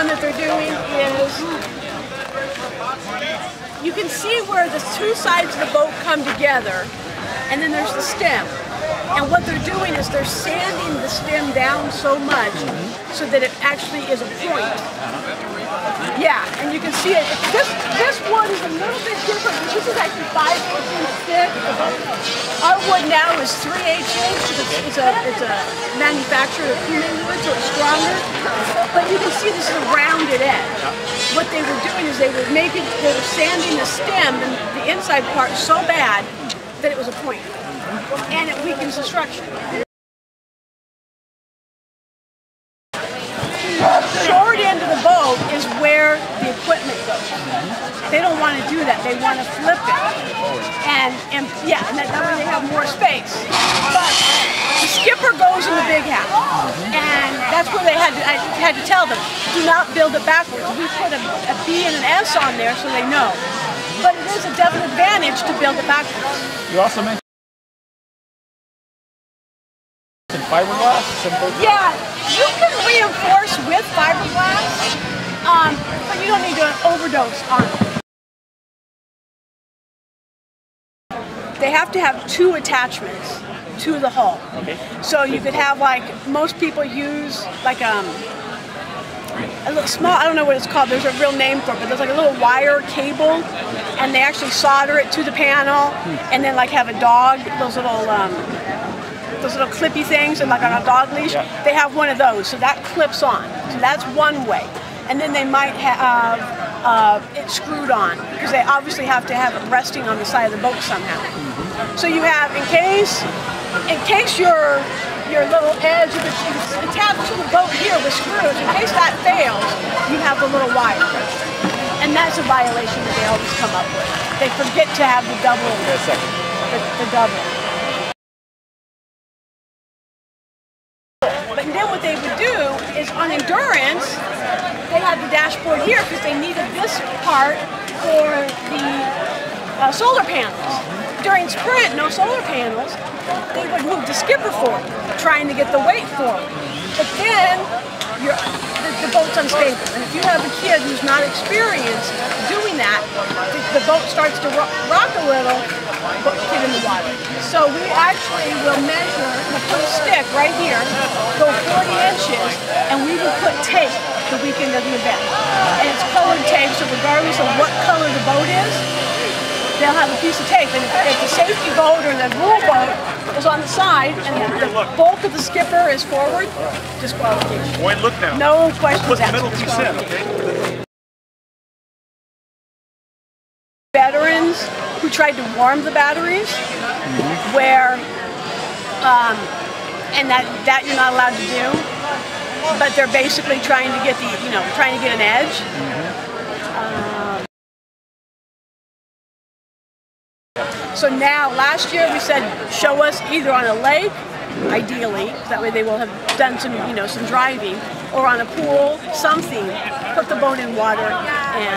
that they're doing is, you can see where the two sides of the boat come together, and then there's the stem. And what they're doing is they're sanding the stem down so much so that it actually is a point. Yeah, and you can see it. This wood is a little bit different. This is actually 5 inches thick. Our wood now is 3/8 inch. It's a manufactured Kumin wood, so it's stronger. But you can see this is a rounded edge. What they were doing is they were sanding the stem and the inside part so bad that it was a point, and it weakens the structure. The short end of the boat is where the equipment goes. They don't want to do that. They want to flip it, and that way they have more space. But the skipper goes in the big house, and that's where I had to tell them, do not build it backwards. We put a B and an S on there so they know. But it is a definite advantage to build it backwards. You also mentioned fiberglass? Yeah, you can reinforce with fiberglass, but you don't need to overdose on it. They have to have 2 attachments to the hull. Okay. So you could have, like most people use, like a little small, I don't know what it's called, there's a real name for it, but there's like a little wire cable, and they actually solder it to the panel, and then like have a dog, those little clippy things, and like on a dog leash, they have one of those, so that clips on. So that's one way. And then they might have it screwed on, because they obviously have to have it resting on the side of the boat somehow. So you have, in case your little edge, if it's attached to the boat here with screws, in case that fails, you have the little wire. And that's a violation that they always come up with. They forget to have the double. The double. But then what they would do is on endurance, they had the dashboard here because they needed this part for the solar panels. During sprint, no solar panels, they would move the skipper forward, trying to get the weight forward. But then the boat's unstable, and if you have a kid who's not experienced doing that, the boat starts to rock a little, but get in the water. So we actually will measure, we'll put a stick right here, go 40 inches, and we will put tape the weekend of the event. And it's colored tape, so regardless of what color the boat is, they'll have a piece of tape. And if the safety boat or the rule boat is on the side and the bulk of the skipper is forward, disqualification. Point, look now. No questions asked. Middle piece in, okay? Veterans who tried to warm the batteries, where, and that you're not allowed to do, but they're basically trying to get trying to get an edge. So now, last year we said, show us either on a lake, ideally, that way they will have done some, some driving, or on a pool, something, put the boat in water, and